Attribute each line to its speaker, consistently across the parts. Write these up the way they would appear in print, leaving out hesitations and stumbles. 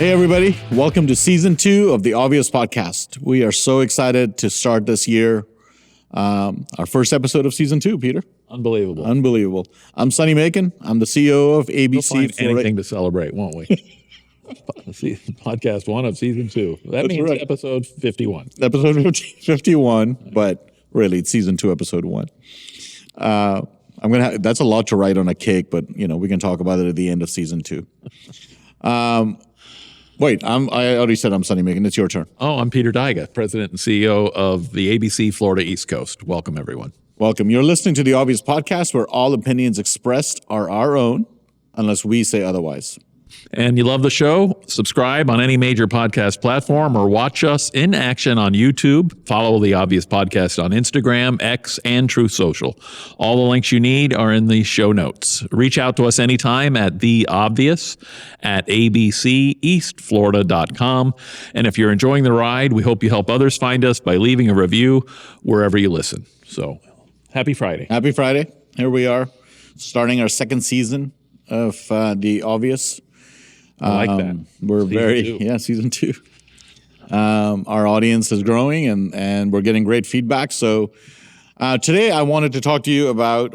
Speaker 1: Hey, everybody. Welcome to season 2 of the Obvious Podcast. We are so excited to start this year. Our first episode of season 2, Peter.
Speaker 2: Unbelievable.
Speaker 1: I'm Sonny Macon. I'm the CEO of ABC.
Speaker 2: We'll find anything to celebrate, won't we? Podcast 1 of season 2. That means right. Episode 51.
Speaker 1: Episode 51, but really it's season 2, episode 1. That's a lot to write on a cake, but we can talk about it at the end of season 2. Wait, I already said I'm Sonny Macon. It's your turn.
Speaker 2: Oh, I'm Peter Dyga, President and CEO of the ABC Florida East Coast. Welcome, everyone.
Speaker 1: Welcome. You're listening to the Obvious Podcast, where all opinions expressed are our own, unless we say otherwise.
Speaker 2: And you love the show? Subscribe on any major podcast platform or watch us in action on YouTube. Follow the Obvious Podcast on Instagram, X, and Truth Social. All the links you need are in the show notes. Reach out to us anytime at theobvious@abceastflorida.com. And if you're enjoying the ride, we hope you help others find us by leaving a review wherever you listen. So, happy Friday.
Speaker 1: Happy Friday. Here we are, starting our second season of The Obvious.
Speaker 2: I like that.
Speaker 1: We're season 2. Our audience is growing and we're getting great feedback. So today we wanted to talk to you about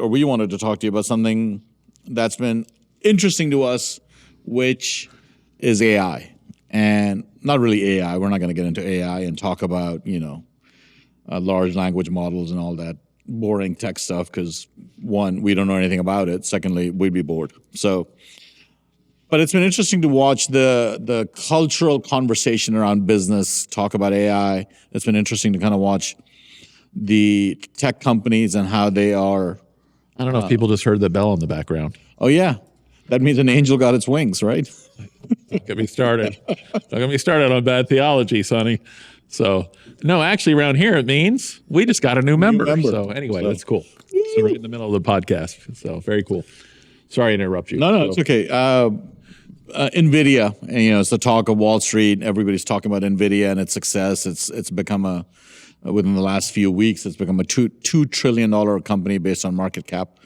Speaker 1: something that's been interesting to us, which is AI. And not really AI. We're not going to get into AI and talk about, large language models and all that boring tech stuff because, one, we don't know anything about it. Secondly, we'd be bored. But it's been interesting to watch the cultural conversation around business, talk about AI. It's been interesting to kind of watch the tech companies and how they are.
Speaker 2: I don't know if people just heard the bell in the background.
Speaker 1: Oh, yeah. That means an angel got its wings, right?
Speaker 2: Don't get me started. Don't get me started on bad theology, Sonny. So, no, actually around here it means we just got a new member. So anyway, that's cool. So we're in the middle of the podcast. So very cool. Sorry to interrupt you.
Speaker 1: No, it's okay. NVIDIA, it's the talk of Wall Street. Everybody's talking about NVIDIA and its success. It's become within the last few weeks, it's become a $2 trillion company based on market cap.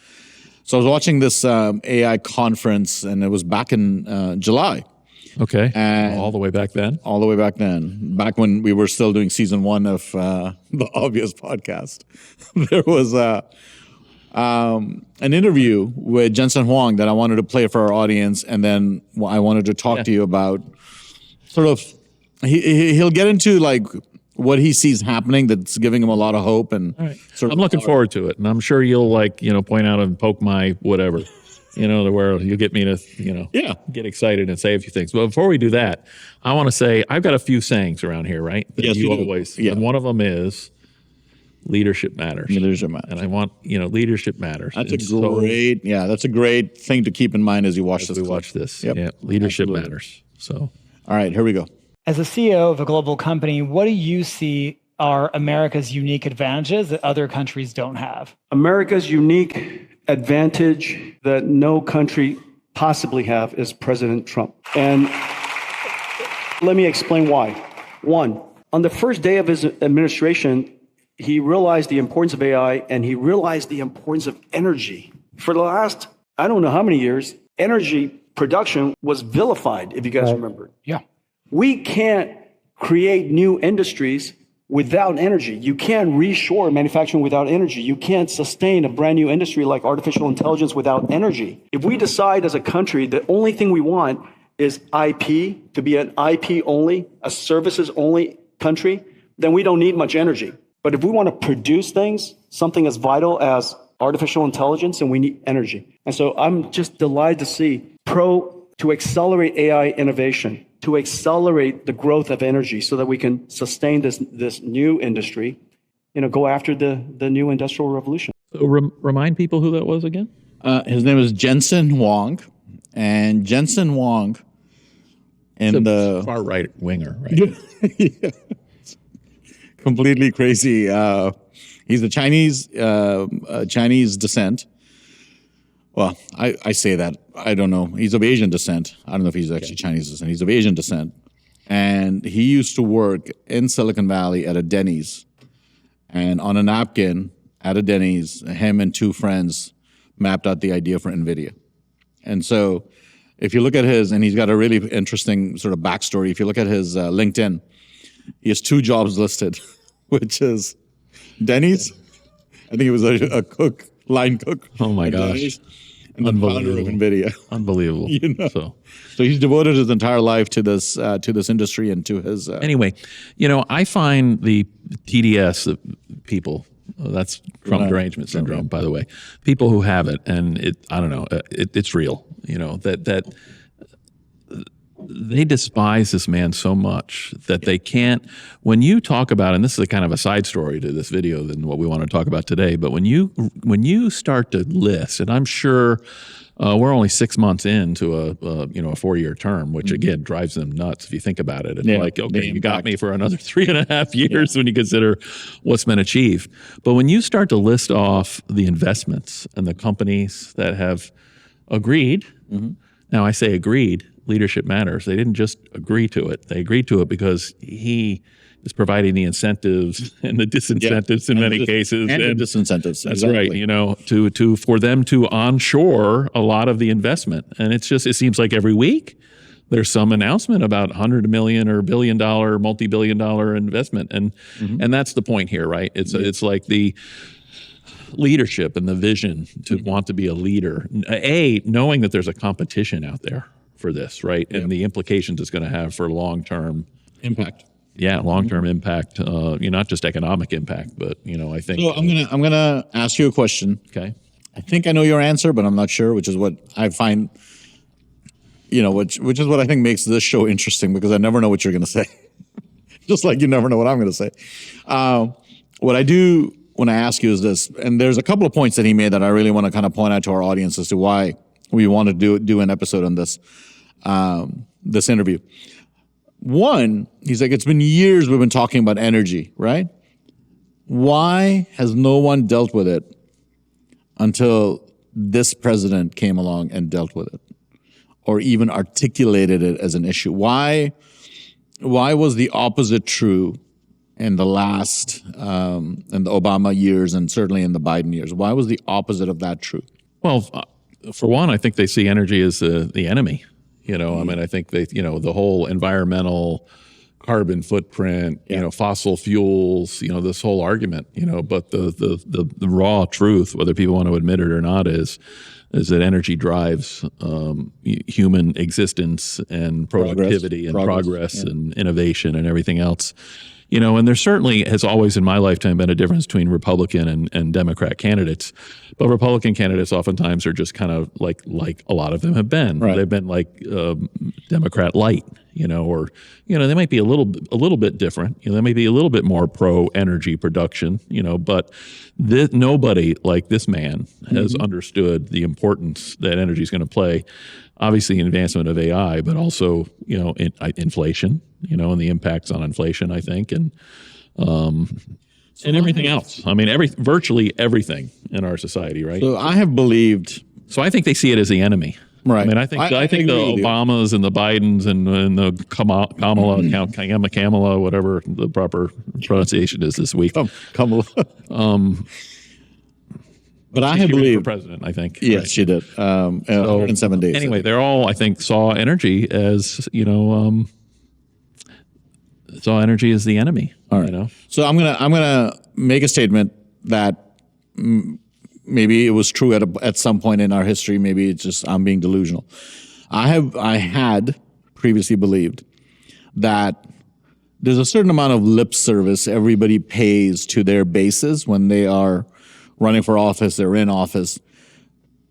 Speaker 1: So I was watching this AI conference, and it was back in July.
Speaker 2: Okay. And all the way back then?
Speaker 1: All the way back then. Back when we were still doing season 1 of the Obvious Podcast. There was an interview with Jensen Huang that I wanted to play for our audience, and then I wanted to talk to you about sort of, he'll get into like what he sees happening that's giving him a lot of hope. And
Speaker 2: I'm looking forward to it, and I'm sure you'll point out and poke my whatever, where you'll get me to, get excited and say a few things. But before we do that, I want to say I've got a few sayings around here, right?
Speaker 1: Yes, you
Speaker 2: always.
Speaker 1: Yeah.
Speaker 2: And one of them is, leadership matters.
Speaker 1: Leadership matters.
Speaker 2: And I want, leadership matters.
Speaker 1: That's that's a great thing to keep in mind as you watch this.
Speaker 2: Watch this.
Speaker 1: Yep.
Speaker 2: Yeah, leadership matters. So,
Speaker 1: all right, here we go.
Speaker 3: As a CEO of a global company, what do you see are America's unique advantages that other countries don't have?
Speaker 4: America's unique advantage that no country possibly have is President Trump. And let me explain why. One, on the first day of his administration, he realized the importance of AI, and he realized the importance of energy. For the last, I don't know how many years, energy production was vilified, if you guys remember.
Speaker 3: Yeah.
Speaker 4: We can't create new industries without energy. You can't reshore manufacturing without energy. You can't sustain a brand new industry like artificial intelligence without energy. If we decide as a country the only thing we want is IP, to be an IP only, a services only country, then we don't need much energy. But if we want to produce things, something as vital as artificial intelligence, then we need energy. And so I'm just delighted to see to accelerate AI innovation, to accelerate the growth of energy so that we can sustain this new industry, go after the new industrial revolution.
Speaker 2: So remind people who that was again?
Speaker 1: His name is Jensen Huang. And Jensen Huang the
Speaker 2: far right winger, right?
Speaker 1: Yeah. Completely crazy. He's a Chinese descent. Well, I say that. I don't know. He's of Asian descent. I don't know if he's actually Chinese descent. He's of Asian descent. And he used to work in Silicon Valley at a Denny's. And on a napkin at a Denny's, him and two friends mapped out the idea for NVIDIA. And so if you look at his, and he's got a really interesting sort of backstory. If you look at his LinkedIn, he has 2 jobs listed, which is Denny's. I think he was a cook, line cook.
Speaker 2: Oh my
Speaker 1: at
Speaker 2: gosh.
Speaker 1: Denny's, and the founder of NVIDIA.
Speaker 2: Unbelievable.
Speaker 1: You know?
Speaker 2: So
Speaker 1: he's devoted his entire life to this industry and to his.
Speaker 2: anyway, I find the TDS people, that's Trump derangement syndrome, by the way, people who have it, and I don't know, it's real, that they despise this man so much that they can't, when you talk about, and this is a kind of a side story to this video than what we want to talk about today, but when you start to list, and I'm sure we're only 6 months into a 4-year term, which again drives them nuts if you think about it. It's like, okay, you got me for another 3.5 years when you consider what's been achieved. But when you start to list off the investments and the companies that have agreed, now I say agreed, leadership matters. They didn't just agree to it. They agreed to it because he is providing the incentives and the disincentives in many cases.
Speaker 1: And the disincentives.
Speaker 2: That's
Speaker 1: exactly.
Speaker 2: right. For them to onshore a lot of the investment. And it seems like every week there's some announcement about $100 million or $1 billion, multi-billion dollar investment. And that's the point here, right? It's like the leadership and the vision to want to be a leader. Knowing that there's a competition out there for this, right? And the implications it's going to have for long-term
Speaker 1: impact.
Speaker 2: Yeah, long-term impact. Not just economic impact, but I think.
Speaker 1: So I'm gonna ask you a question.
Speaker 2: Okay.
Speaker 1: I think I know your answer, but I'm not sure, which is what I find. Which is what I think makes this show interesting, because I never know what you're going to say, just like you never know what I'm going to say. What I do when I ask you is this, and there's a couple of points that he made that I really want to kind of point out to our audience as to why we want to do an episode on this this interview. One, he's like, it's been years we've been talking about energy, right? Why has no one dealt with it until this president came along and dealt with it, or even articulated it as an issue? Why was the opposite true in the last, in the Obama years and certainly in the Biden years? Why was the opposite of that true?
Speaker 2: Well, for one, I think they see energy as the enemy. I think they, the whole environmental carbon footprint, fossil fuels, this whole argument, but the raw truth, whether people want to admit it or not, is that energy drives human existence and productivity and progress and innovation and everything else. And there certainly has always in my lifetime been a difference between Republican and Democrat candidates. But Republican candidates oftentimes are just kind of like a lot of them have been.
Speaker 1: Right.
Speaker 2: They've been like Democrat light, or they might be a little bit different. They may be a little bit more pro energy production, but nobody like this man has understood the importance that energy is going to play. Obviously, in advancement of AI, but also inflation, and the impacts on inflation, I think, and everything else. I mean, virtually everything in our society, right?
Speaker 1: So I have believed.
Speaker 2: So I think they see it as the enemy.
Speaker 1: Right.
Speaker 2: I mean, I think the Obamas and the Bidens and the Kamala, whatever the proper pronunciation is this week.
Speaker 1: Kamala. But I have believed
Speaker 2: for president, I think.
Speaker 1: Yes,
Speaker 2: right?
Speaker 1: she did. 107 days.
Speaker 2: Anyway, they're all, I think, saw energy as saw energy as the enemy.
Speaker 1: All right. So I'm gonna make a statement that maybe it was true at some point in our history. Maybe it's just I'm being delusional. I had previously believed that there's a certain amount of lip service everybody pays to their bases when they are running for office, they're in office.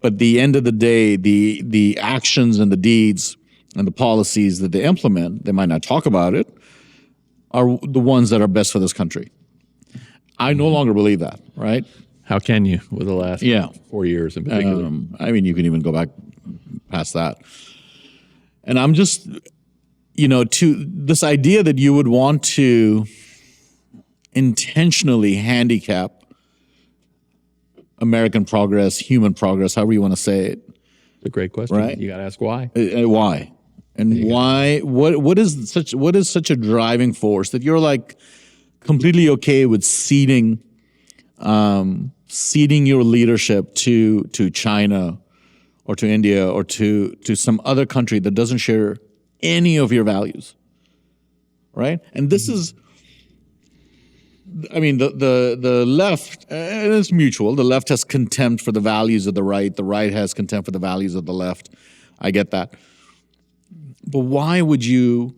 Speaker 1: But at the end of the day, the actions and the deeds and the policies that they implement, they might not talk about it, are the ones that are best for this country. I no longer believe that, right?
Speaker 2: How can you with the last 4 years in particular?
Speaker 1: I mean, you can even go back past that. And I'm just, to this idea that you would want to intentionally handicap American progress, human progress, however you want to say it.
Speaker 2: It's a great question.
Speaker 1: Right?
Speaker 2: You got to ask why.
Speaker 1: Why? And why? What is such a driving force that you're like completely okay with ceding your leadership to China or to India or to some other country that doesn't share any of your values, right? And this is, I mean, the left, and it's mutual. The left has contempt for the values of the right. The right has contempt for the values of the left. I get that. But why would you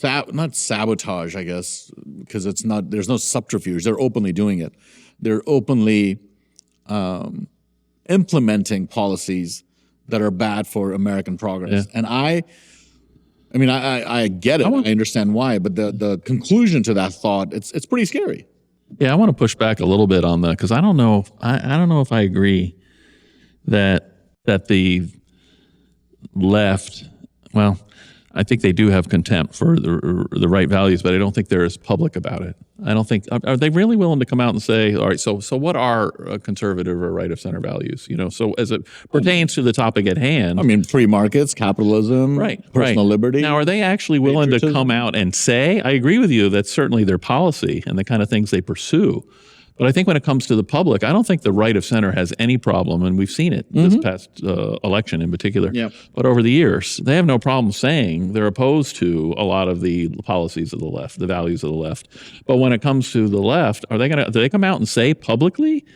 Speaker 1: not sabotage, I guess, because it's not, there's no subterfuge. They're openly doing it. They're openly implementing policies that are bad for American progress.
Speaker 2: Yeah.
Speaker 1: And I mean, I get it. I understand why, but the conclusion to that thought, it's pretty scary.
Speaker 2: Yeah, I want to push back a little bit on that because I don't know. I don't know if I agree that the left. Well, I think they do have contempt for the right values, but I don't think they're as public about it. I don't think, are they really willing to come out and say, all right, so what are conservative or right of center values? You know, so as it pertains to the topic at hand.
Speaker 1: I mean, free markets, capitalism, personal liberty.
Speaker 2: Now, are they actually willing to come out and say, I agree with you, that's certainly their policy and the kind of things they pursue. But I think when it comes to the public, I don't think the right of center has any problem, and we've seen it this past election in particular.
Speaker 1: Yeah.
Speaker 2: But over the years, they have no problem saying they're opposed to a lot of the policies of the left, the values of the left. But when it comes to the left, do they come out and say publicly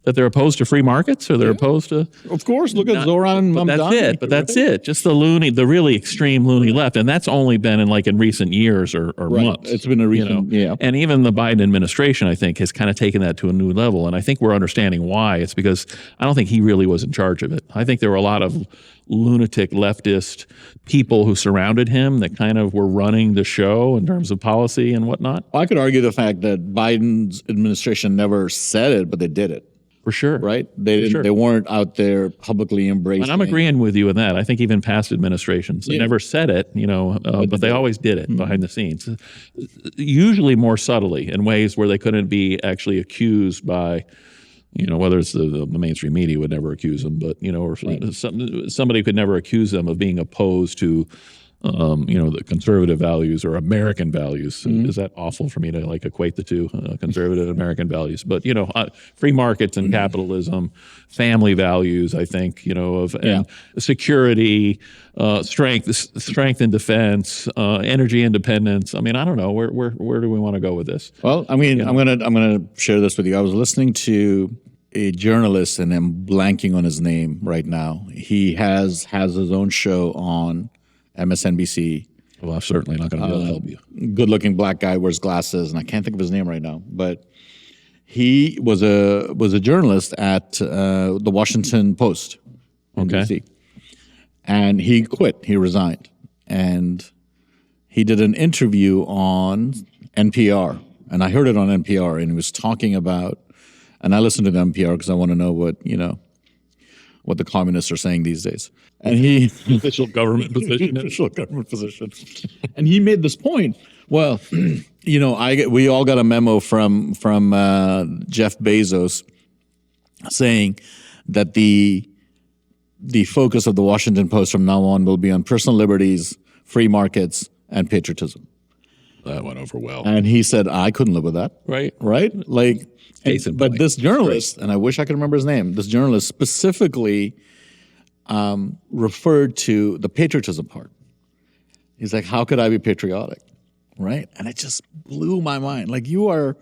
Speaker 2: that they're opposed to free markets, or they're opposed to?
Speaker 1: Of course, look at Zoran Mamdani.
Speaker 2: That's it. But that's it. Just the really extreme loony left, and that's only been in recent years or months.
Speaker 1: It's been a recent,
Speaker 2: And even the Biden administration, I think, has kind of taken that to a new level. And I think we're understanding why. It's because I don't think he really was in charge of it. I think there were a lot of lunatic leftist people who surrounded him that kind of were running the show in terms of policy and whatnot.
Speaker 1: I could argue the fact that Biden's administration never said it, but they did it.
Speaker 2: For sure.
Speaker 1: Right? They weren't out there publicly embracing.
Speaker 2: And I'm agreeing with you in that. I think even past administrations, they never said it, but they always did it behind the scenes. Usually more subtly in ways where they couldn't be actually accused by, whether it's the mainstream media would never accuse them, but, or somebody could never accuse them of being opposed to the conservative values or American values. Is that awful for me to equate the two, conservative American values? But, free markets and capitalism, family values, I think, and security, strength and defense, energy independence. I mean, I don't know. Where do we want to go with this?
Speaker 1: Well, I mean, I'm gonna share this with you. I was listening to a journalist, and I'm blanking on his name right now. He has his own show on MSNBC.
Speaker 2: Well, I'm certainly not going to be able to help you.
Speaker 1: Good-looking black guy, wears glasses, and I can't think of his name right now. But he was a journalist at the Washington Post in DC, and he quit. He resigned, and he did an interview on NPR, and I heard it on NPR, and he was talking about. And I listen to the NPR because I want to know what the communists are saying these days. And he
Speaker 2: official government position.
Speaker 1: And he made this point. Well, we all got a memo from Jeff Bezos saying that the focus of the Washington Post from now on will be on personal liberties, free markets, and patriotism.
Speaker 2: That went over well.
Speaker 1: And he said, I couldn't live with that.
Speaker 2: Right.
Speaker 1: But this journalist, and I wish I could remember his name, this journalist specifically referred to the patriotism part. He's like, how could I be patriotic? Right? And it just blew my mind. Like, you are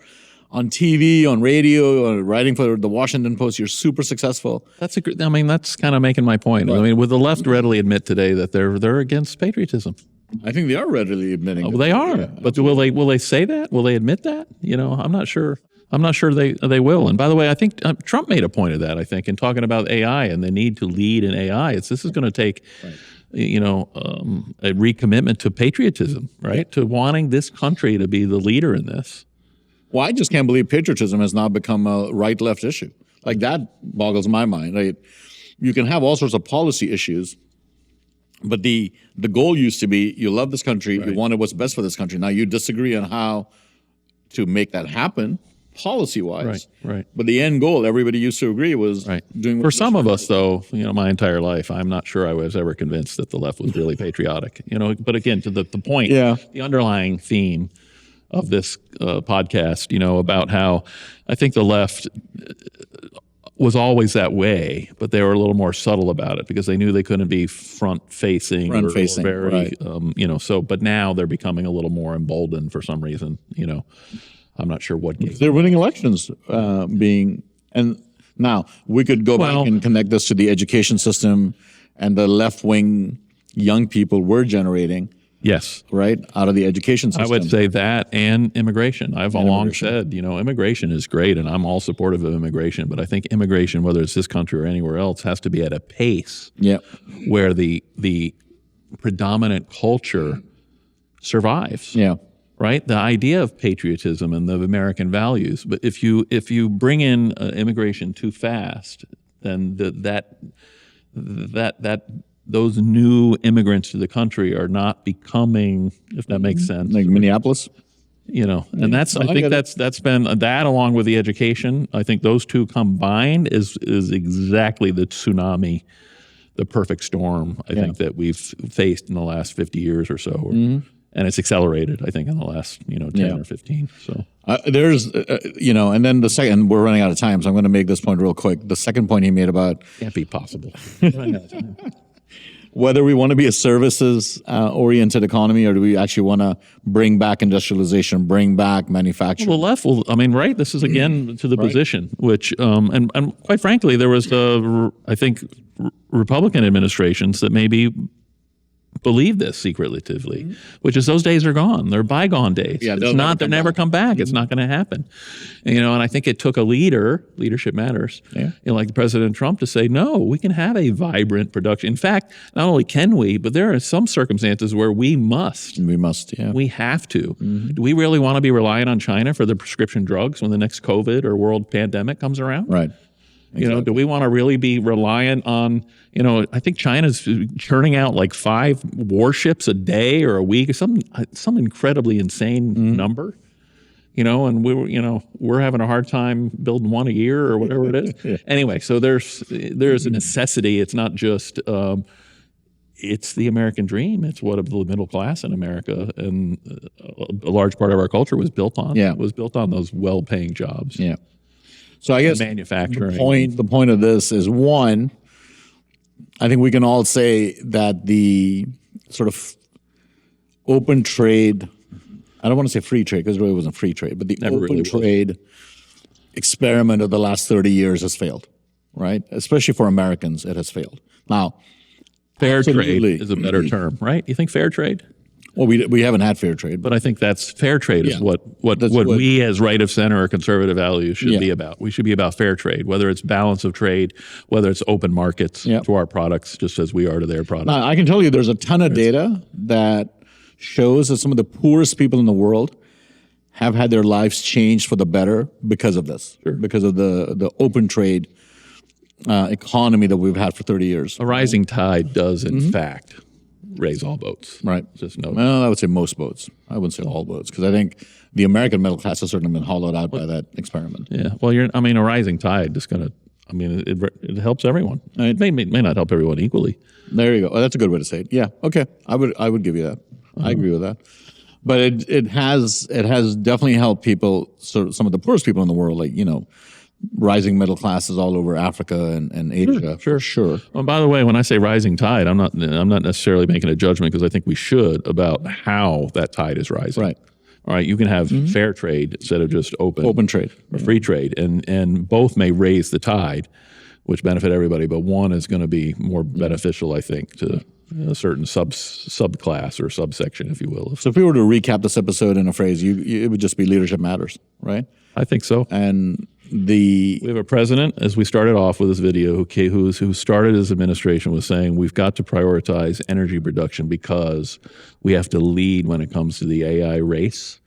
Speaker 1: on TV, on radio, writing for the Washington Post, you're super successful.
Speaker 2: That's kind of making my point. Right. I mean, would the left readily admit today that they're against patriotism?
Speaker 1: I think they are readily admitting it.
Speaker 2: Well, they are. Yeah, but will they say that? Will they admit that? I'm not sure. I'm not sure they will. And by the way, I think Trump made a point of that, I think, in talking about AI and the need to lead in AI. This is going to take, a recommitment to patriotism, right? To wanting this country to be the leader in this.
Speaker 1: Well, I just can't believe patriotism has now become a right-left issue. Like, that boggles my mind. Right? You can have all sorts of policy issues, but the goal used to be you love this country, you wanted what's best for this country. Now you disagree on how to make that happen policy-wise.
Speaker 2: Right.
Speaker 1: But the end goal, everybody used to agree, was doing.
Speaker 2: For some of us, though, my entire life, I'm not sure I was ever convinced that the left was really patriotic. But again, to the point, the underlying theme of this podcast, about how I think the left was always that way, but they were a little more subtle about it because they knew they couldn't be front-facing, or very,
Speaker 1: right.
Speaker 2: So, but now they're becoming a little more emboldened for some reason. I'm not sure what.
Speaker 1: They're winning elections, and now we could go back and connect this to the education system and the left-wing young people we're generating.
Speaker 2: Yes.
Speaker 1: Right? Out of the education system.
Speaker 2: I would say that and immigration. I've long said, immigration is great and I'm all supportive of immigration, but I think immigration, whether it's this country or anywhere else, has to be at a pace where the predominant culture survives.
Speaker 1: Yeah.
Speaker 2: Right? The idea of patriotism and the American values. But if you bring in immigration too fast, then those new immigrants to the country are not becoming, if that makes sense,
Speaker 1: like Minneapolis,
Speaker 2: and I think that's been that, along with the education. I think those two combined is exactly the tsunami, the perfect storm. I think that we've faced in the last 50 years or so, and it's accelerated. I think in the last 10 or 15. So
Speaker 1: there's and then the second, we're running out of time, so I'm going to make this point real quick. The second point he made about
Speaker 2: can't be possible.
Speaker 1: Whether we want to be a services-oriented economy, or do we actually want to bring back industrialization, bring back manufacturing?
Speaker 2: Well, the left will. Right. This is again to the position, which, and quite frankly, there was I think Republican administrations that maybe believe this secretively, which is those days are gone. They're bygone days.
Speaker 1: Yeah,
Speaker 2: they'll never come back. It's not going to happen. And I think it took a leadership matters, like President Trump, to say, no, we can have a vibrant production. In fact, not only can we, but there are some circumstances where we must.
Speaker 1: We must, yeah.
Speaker 2: We have to. Do we really want to be reliant on China for the prescription drugs when the next COVID or world pandemic comes around?
Speaker 1: Right. Exactly.
Speaker 2: Do we want to really be reliant on, I think China's churning out like 5 warships a day or a week, some incredibly insane number, and we're having a hard time building one a year or whatever it is. Anyway, so there's a necessity. It's not just, it's the American dream. It's what the middle class in America and a large part of our culture was built on.
Speaker 1: Yeah.
Speaker 2: It was built on those well-paying jobs.
Speaker 1: Yeah. So I guess
Speaker 2: manufacturing.
Speaker 1: The point of this is, one, I think we can all say that the sort of open trade, I don't want to say free trade because it really wasn't free trade, but the open trade experiment of the last 30 years has failed, right? Especially for Americans, it has failed. Now,
Speaker 2: fair trade is a better term, right? You think fair trade?
Speaker 1: Well, we haven't had fair trade,
Speaker 2: but I think that's fair trade is what we as right of center or conservative values should be about. We should be about fair trade, whether it's balance of trade, whether it's open markets to our products, just as we are to their products.
Speaker 1: Now, I can tell you, there's a ton of data that shows that some of the poorest people in the world have had their lives changed for the better because of this, because of the open trade economy that we've had for 30 years.
Speaker 2: A rising tide does, in fact, raise all boats.
Speaker 1: Right.
Speaker 2: Just note.
Speaker 1: Well, I would say most boats. I wouldn't say all boats, because I think the American middle class has certainly been hollowed out by that experiment.
Speaker 2: Yeah. Well, a rising tide is going to, it helps everyone. It may not help everyone equally.
Speaker 1: There you go. Oh, that's a good way to say it. Yeah. Okay. I would give you that. I agree with that. But it has definitely helped people, some of the poorest people in the world, like, rising middle classes all over Africa and Asia. Sure.
Speaker 2: Well, by the way, when I say rising tide, I'm not necessarily making a judgment, because I think we should, about how that tide is rising.
Speaker 1: Right.
Speaker 2: All right. You can have fair trade instead of just open
Speaker 1: trade
Speaker 2: or free trade, and both may raise the tide, which benefit everybody. But one is going to be more beneficial, I think, to a certain subclass or subsection, if you will.
Speaker 1: So if we were to recap this episode in a phrase, it would just be leadership matters, right?
Speaker 2: I think so.
Speaker 1: And
Speaker 2: we have a president, as we started off with this video, who started his administration with saying we've got to prioritize energy production because we have to lead when it comes to the AI race,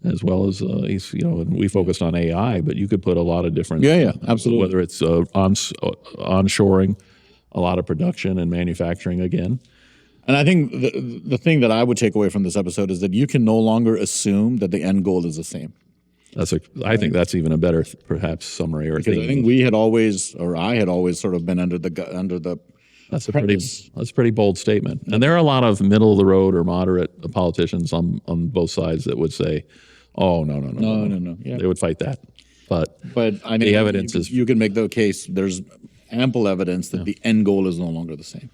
Speaker 2: as well as and we focused on AI, but you could put a lot of different
Speaker 1: absolutely,
Speaker 2: whether it's onshoring a lot of production and manufacturing again.
Speaker 1: And I think the thing that I would take away from this episode is that you can no longer assume that the end goal is the same.
Speaker 2: I think that's even a better, perhaps, summary or
Speaker 1: because
Speaker 2: theme.
Speaker 1: I think I had always sort of been under the.
Speaker 2: That's a pretty bold statement. And there are a lot of middle of the road or moderate politicians on both sides that would say, "Oh no."
Speaker 1: Yeah.
Speaker 2: They would fight that. but
Speaker 1: I mean,
Speaker 2: the evidence is
Speaker 1: you can make the case. There's ample evidence that the end goal is no longer the same.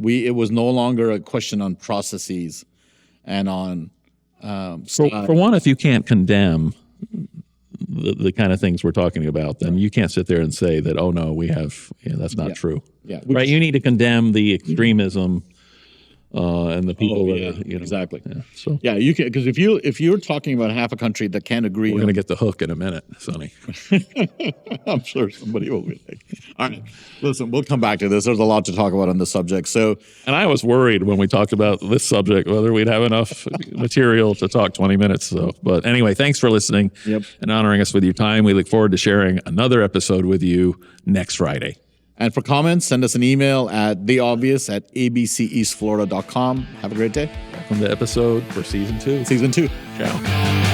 Speaker 1: It was no longer a question on processes and on
Speaker 2: for one, if you can't condemn the kind of things we're talking about, then you can't sit there and say that, oh no, that's not true.
Speaker 1: Yeah,
Speaker 2: right. You need to condemn the extremism and the people that are,
Speaker 1: exactly.
Speaker 2: Yeah, so
Speaker 1: you can, because if you're talking about half a country that can't agree,
Speaker 2: we're going to get the hook in a minute, Sonny.
Speaker 1: I'm sure somebody will be like, all right, listen, we'll come back to this. There's a lot to talk about on this subject. So,
Speaker 2: and I was worried when we talked about this subject whether we'd have enough material to talk 20 minutes. So, but anyway, thanks for listening and honoring us with your time. We look forward to sharing another episode with you next Friday.
Speaker 1: And for comments, send us an email at theobvious@abceastflorida.com. Have a great day.
Speaker 2: Welcome to episode for season 2.
Speaker 1: Season 2.
Speaker 2: Ciao.